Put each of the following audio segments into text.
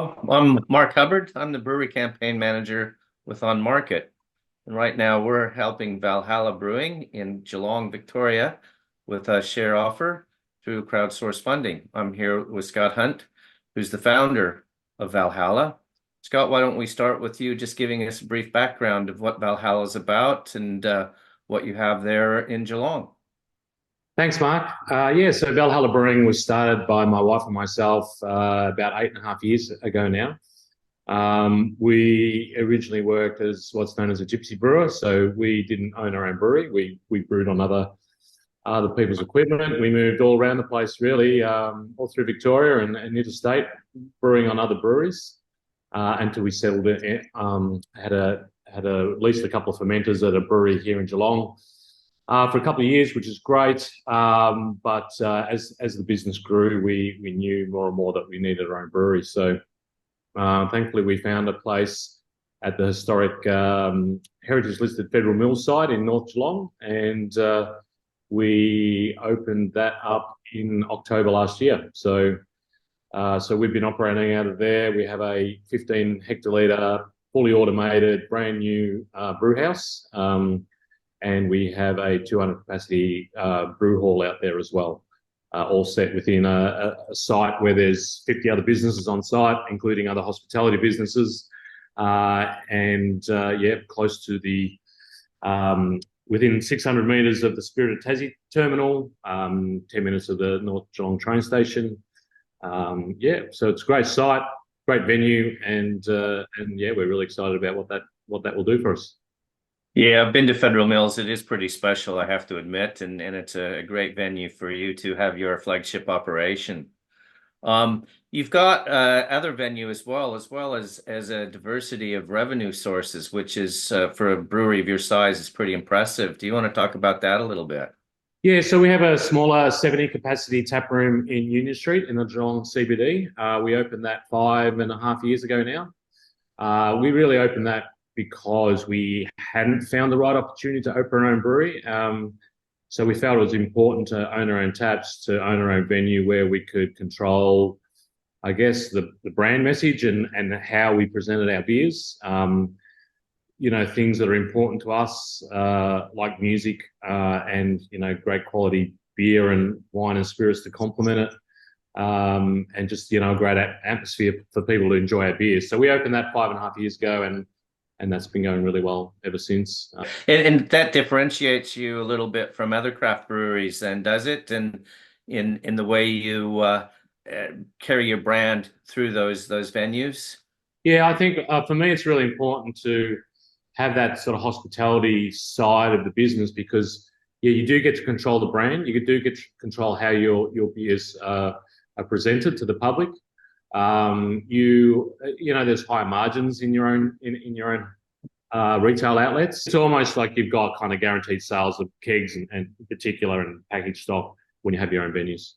Hello, I'm Mark Hubbard. I'm the brewery campaign manager with On Market. And right now we're helping Valhalla Brewing in Geelong, Victoria with a share offer through crowdsource funding. I'm here with Scott Hunt, who's the founder of Valhalla. Scott, why don't we start with you just giving us a brief background of what Valhalla is about and what you have there in Geelong. Thanks, Mark. So Valhalla Brewing was started by my wife and myself about 8.5 years ago now. We originally worked as what's known as a gypsy brewer, so we didn't own our own brewery. We brewed on other people's equipment. We moved all around the place, really, all through Victoria and interstate, brewing on other breweries until we settled in. Had at least a couple of fermenters at a brewery here in Geelong for a couple of years, which is great. But as the business grew, we knew more and more that we needed our own brewery. So thankfully, we found a place at the historic heritage-listed Federal Mills site in North Geelong, and we opened that up in October last year. So we've been operating out of there. We have a 15 hectolitre, fully automated, brand new brew house. And we have a 200 capacity brew hall out there as well, all set within a site where there's 50 other businesses on site, including other hospitality businesses, close to the within 600 metres of the Spirit of Tassie terminal, 10 minutes of the North Geelong train station. So it's a great site, great venue, and we're really excited about what that will do for us. Yeah, I've been to Federal Mills. It is pretty special, I have to admit, and it's a great venue for you to have your flagship operation. You've got other venue as well as a diversity of revenue sources, which is for a brewery of your size is pretty impressive. Do you want to talk about that a little bit? Yeah, so we have a smaller 70 capacity tap room in Union Street in the Geelong CBD. We opened that 5.5 years ago now. We really opened that because we hadn't found the right opportunity to open our own brewery. So we felt it was important to own our own taps, to own our own venue where we could control, I guess, the brand message and how we presented our beers. Things that are important to us, like music and, great quality beer and wine and spirits to complement it. And just, a great atmosphere for people to enjoy our beers. So we opened that 5.5 years ago, and that's been going really well ever since. And that differentiates you a little bit from other craft breweries, and does it? And in the way you carry your brand through those venues? Yeah, I think for me it's really important to have that sort of hospitality side of the business because you do get to control the brand. You do get to control how your beers are presented to the public. There's higher margins in your own retail outlets. It's almost like you've got kind of guaranteed sales of kegs and in particular and packaged stock when you have your own venues.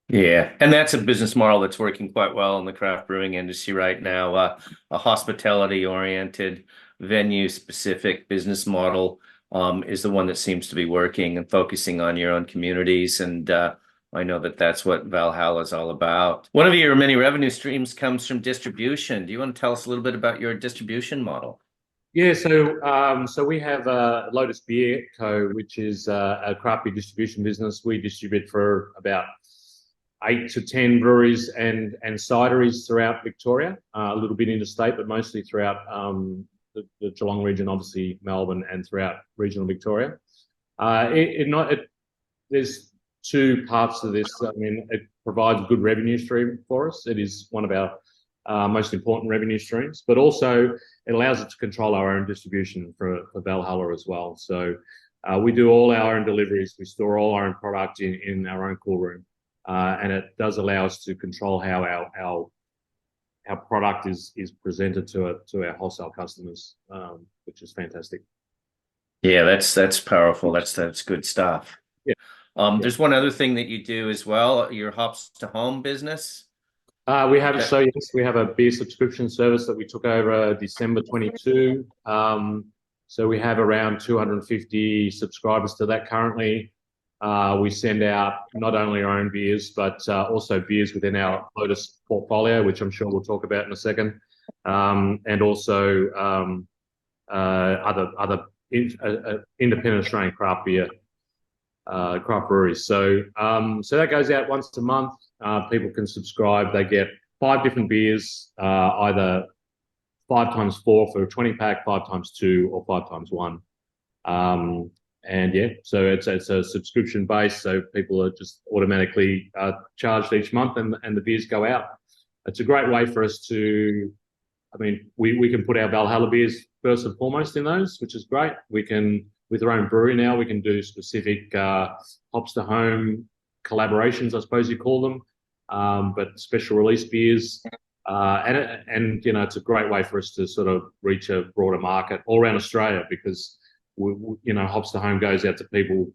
Yeah, and that's a business model that's working quite well in the craft brewing industry right now. A hospitality-oriented, venue-specific business model is the one that seems to be working and focusing on your own communities. And I know that that's what Valhalla is all about. One of your many revenue streams comes from distribution. Do you want to tell us a little bit about your distribution model? Yeah, so we have Lotus Beer Co., which is a craft beer distribution business. We distribute for about 8 to 10 breweries and cideries throughout Victoria, a little bit interstate, but mostly throughout the Geelong region, obviously Melbourne, and throughout regional Victoria. There's two parts to this. I mean, it provides a good revenue stream for us. It is one of our most important revenue streams, but also it allows us to control our own distribution for Valhalla as well. So we do all our own deliveries. We store all our own product in our own cool room. And it does allow us to control how our product is presented to our wholesale customers, which is fantastic. Yeah, that's powerful. That's good stuff. Yeah. There's one other thing that you do as well, your hops to home business. Yes, we have a beer subscription service that we took over December 22. So we have around 250 subscribers to that currently. We send out not only our own beers, but also beers within our Lotus portfolio, which I'm sure we'll talk about in a second, and also other independent Australian craft beer craft breweries. So that goes out once a month. People can subscribe. They get 5 different beers, either 5x4 for a 20-pack, 5x2, or 5x1. And yeah, so it's a subscription base, so people are just automatically charged each month, and the beers go out. It's a great way for us to, I mean, we can put our Valhalla beers first and foremost in those, which is great. We can, with our own brewery now, we can do specific hops to home collaborations, I suppose you call them, but special release beers. And you know, it's a great way for us to sort of reach a broader market all around Australia, because you know, hops to home goes out to people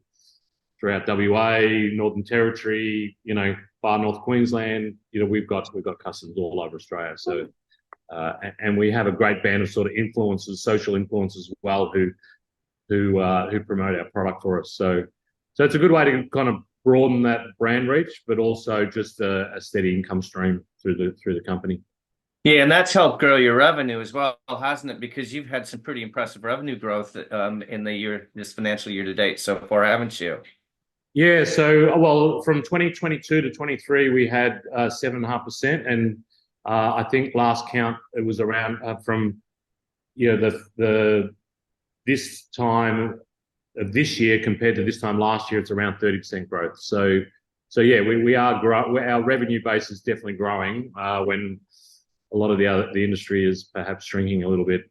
throughout WA, Northern Territory, you know, far North Queensland. You know, we've got customers all over Australia. So and we have a great band of sort of influencers, social influencers as well, who promote our product for us. So it's a good way to kind of broaden that brand reach, but also just a steady income stream through the company. Yeah, and that's helped grow your revenue as well, hasn't it? Because you've had some pretty impressive revenue growth in this financial year to date so far, haven't you? Yeah, so well, from 2022 to 23, we had 7.5%, and I think last count it was around from this time of this year compared to this time last year, it's around 30% growth. So yeah, we are our revenue base is definitely growing when a lot of the industry is perhaps shrinking a little bit.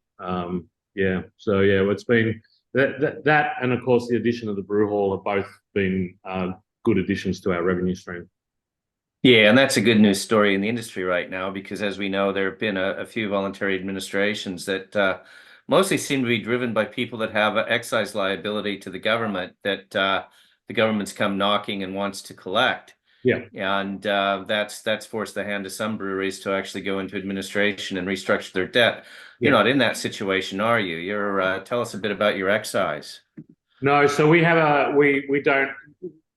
Yeah, so yeah, it's been that and of course the addition of the brew hall have both been good additions to our revenue stream. Yeah, and that's a good news story in the industry right now, because as we know, there have been a few voluntary administrations that mostly seem to be driven by people that have an excise liability to the government that the government's come knocking and wants to collect. Yeah. And that's forced the hand of some breweries to actually go into administration and restructure their debt. You're not in that situation, are you? Tell us a bit about your excise. No, so we have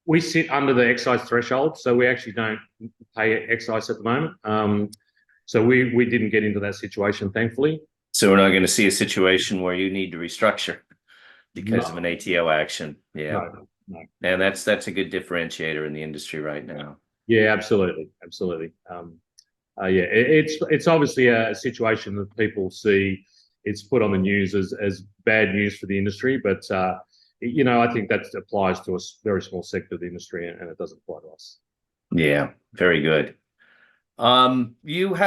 we sit under the excise threshold, so we actually don't pay excise at the moment. So we didn't get into that situation, thankfully. So we're not going to see a situation where you need to restructure because of an ATO action. Yeah. No. And that's a good differentiator in the industry right now. Yeah, absolutely. Yeah, it's obviously a situation that people see. It's put on the news as bad news for the industry, but you know, I think that applies to a very small sector of the industry, and it doesn't apply to us. Yeah, very good. You've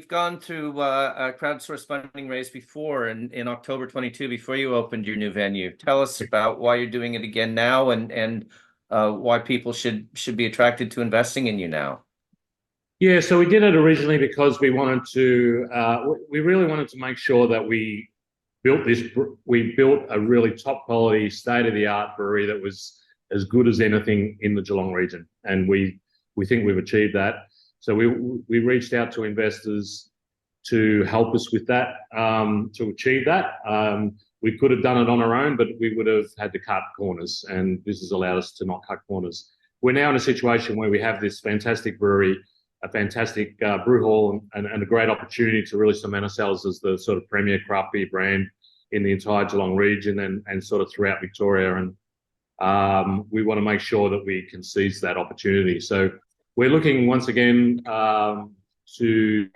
gone through a crowdsourced funding raise before in October 22 before you opened your new venue. Tell us about why you're doing it again now, and why people should be attracted to investing in you now. Yeah, so we did it originally because we really wanted to make sure that we built a really top quality, state of the art brewery that was as good as anything in the Geelong region, and we think we've achieved that. So we reached out to investors to help us with that, to achieve that. We could have done it on our own, but we would have had to cut corners, and this has allowed us to not cut corners. We're now in a situation where we have this fantastic brewery, a fantastic brew hall, and a great opportunity to really cement ourselves as the sort of premier craft beer brand in the entire Geelong region and sort of throughout Victoria. And we want to make sure that we can seize that opportunity. So we're looking once again to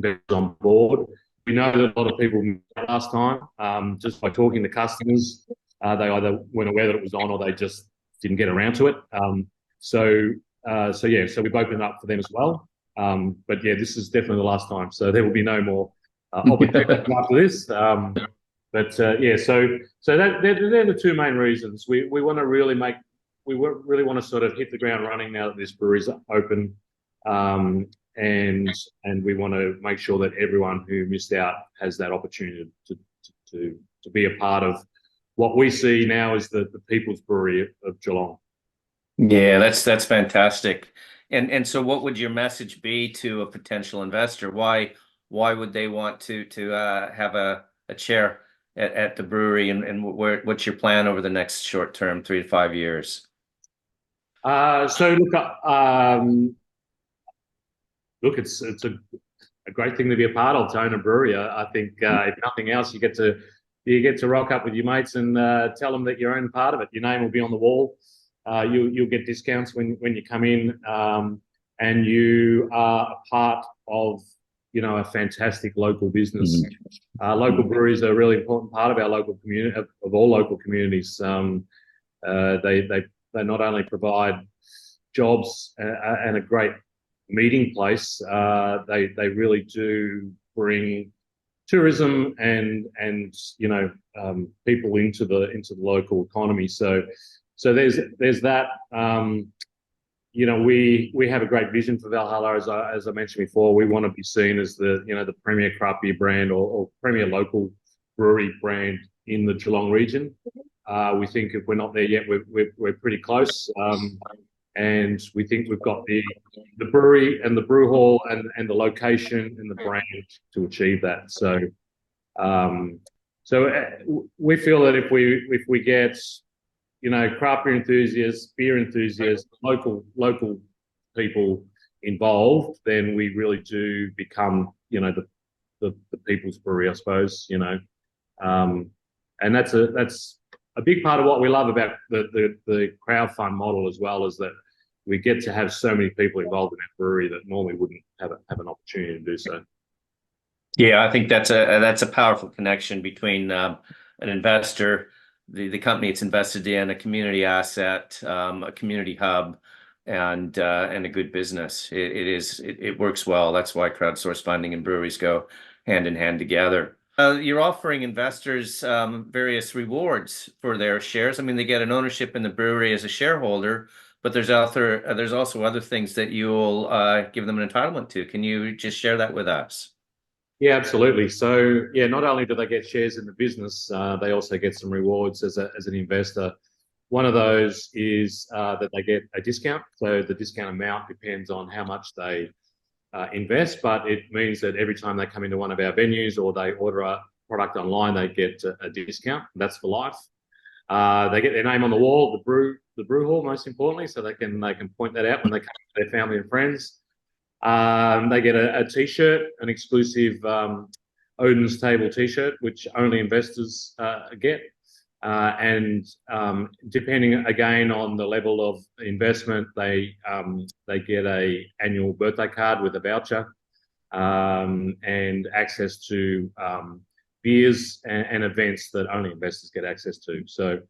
get on board. We know that a lot of people last time, just by talking to customers, they either weren't aware that it was on or they just didn't get around to it. So we've opened up for them as well. But yeah, this is definitely the last time. So there will be no more opportunities after this. Yeah, so they're the two main reasons. We want to really want to sort of hit the ground running now that this brewery's open, and we want to make sure that everyone who missed out has that opportunity to be a part of what we see now as the people's brewery of Geelong. Yeah, that's fantastic. And so what would your message be to a potential investor? Why would they want to have a chair at the brewery, and what's your plan over the next short term, 3 to 5 years? So look, it's a great thing to be a part of, to own a brewery. I think if nothing else, you get to rock up with your mates and tell them that you're own part of it. Your name will be on the wall. You'll get discounts when you come in, and you are a part of a fantastic local business. Local breweries are a really important part of our local community, of all local communities. They not only provide jobs and a great meeting place, they really do bring tourism and people into the local economy. So there's that. We have a great vision for Valhalla, as I mentioned before. We want to be seen as the premier craft beer brand, or premier local brewery brand in the Geelong region. We think if we're not there yet, we're pretty close. And we think we've got the brewery and the brew hall and the location and the brand to achieve that. So we feel that if we get craft beer enthusiasts, local people involved, then we really do become the people's brewery, I suppose. And that's a big part of what we love about the crowdfund model as well, is that we get to have so many people involved in that brewery that normally wouldn't have an opportunity to do so. Yeah, I think that's a powerful connection between an investor, the company it's invested in, a community asset, a community hub, and a good business. It works well. That's why crowdsource funding and breweries go hand in hand together. You're offering investors various rewards for their shares. I mean, they get an ownership in the brewery as a shareholder, but there's also other things that you'll give them an entitlement to. Can you just share that with us? Yeah, absolutely. So yeah, not only do they get shares in the business, they also get some rewards as an investor. One of those is that they get a discount. So the discount amount depends on how much they invest, but it means that every time they come into one of our venues or they order a product online, they get a discount. That's for life. They get their name on the wall, the brew hall, most importantly, so they can point that out when they come to their family and friends. They get a T-shirt, an exclusive Odin's Table T-shirt, which only investors get. And depending again on the level of investment, they get a annual birthday card with a voucher, and access to beers and events that only investors get access to. So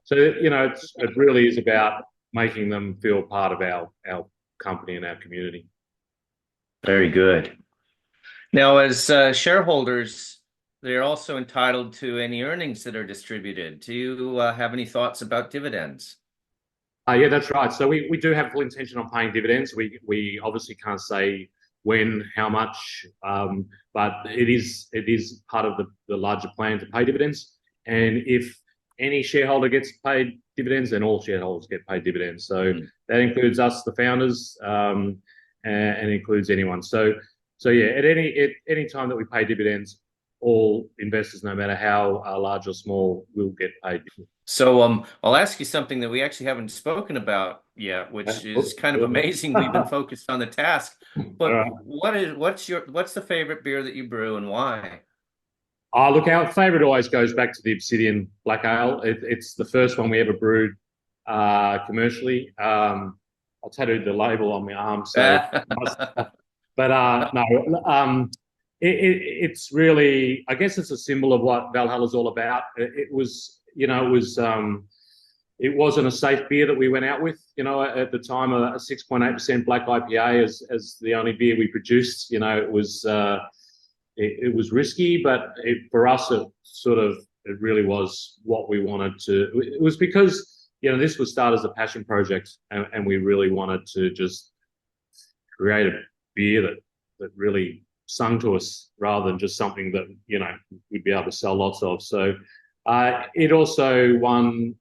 it really is about making them feel part of our company and our community. Very good. Now, as shareholders, they're also entitled to any earnings that are distributed. Do you have any thoughts about dividends? Yeah, that's right. So we do have full intention on paying dividends. We obviously can't say when, how much, but it is part of the larger plan to pay dividends. And if any shareholder gets paid dividends, then all shareholders get paid dividends. So that includes us, the founders, and includes anyone. So yeah, at any time that we pay dividends, all investors, no matter how large or small, will get paid. So I'll ask you something that we actually haven't spoken about yet, which is kind of amazing. We've been focused on the task, but what's the favorite beer that you brew and why? Look, our favourite always goes back to the Obsidian Black Ale. It's the first one we ever brewed commercially. I tattooed the label on my arm, so but no, it's really, I guess it's a symbol of what Valhalla's all about. It wasn't a safe beer that we went out with. At the time, a 6.8% black IPA as the only beer we produced. It was risky, but for us, it really was what we wanted to. It was because this was started as a passion project, and we really wanted to just create a beer that really sung to us, rather than just something that we'd be able to sell lots of. So it also won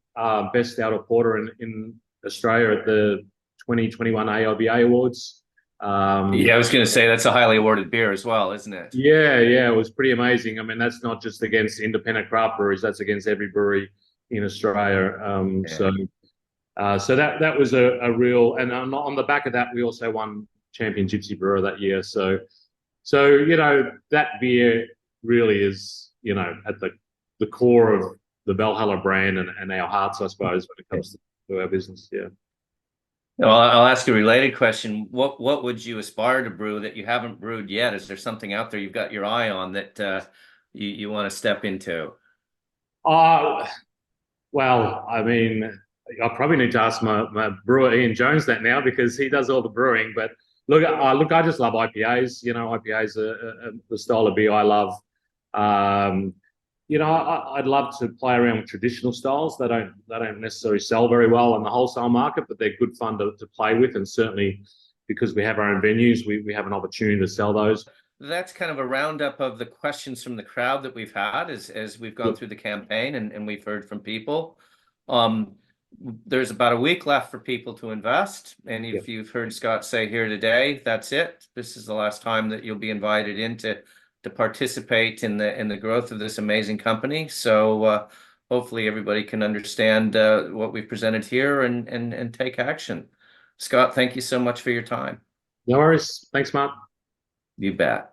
Best Stout or Porter in Australia at the 2021 AIBA Awards. Yeah, I was going to say that's a highly awarded beer as well, isn't it? Yeah, yeah, it was pretty amazing. I mean, that's not just against independent craft breweries; that's against every brewery in Australia. Yeah. So that was a real, and on the back of that, we also won Champion Gypsy Brewer that year. So that beer really is at the core of the Valhalla brand and our hearts, I suppose, when it comes to our business. Yeah. Well, I'll ask a related question. What would you aspire to brew that you haven't brewed yet? Is there something out there you've got your eye on that you want to step into? Uh, well, I mean, I probably need to ask my brewer Ian Jones that now because he does all the brewing. But look, I just love IPAs. IPAs are the style of beer I love. Um, I'd love to play around with traditional styles. They don't necessarily sell very well in the wholesale market, but they're good fun to play with. And certainly because we have our own venues, we have an opportunity to sell those. That's kind of a roundup of the questions from the crowd that we've had as we've gone through the campaign and we've heard from people. Um, there's about a week left for people to invest. And Yeah. if you've heard Scott say here today, that's it. This is the last time that you'll be invited in to participate in the growth of this amazing company. So hopefully everybody can understand what we've presented here and take action. Scott, thank you so much for your time. No worries. Thanks, Mark. You bet.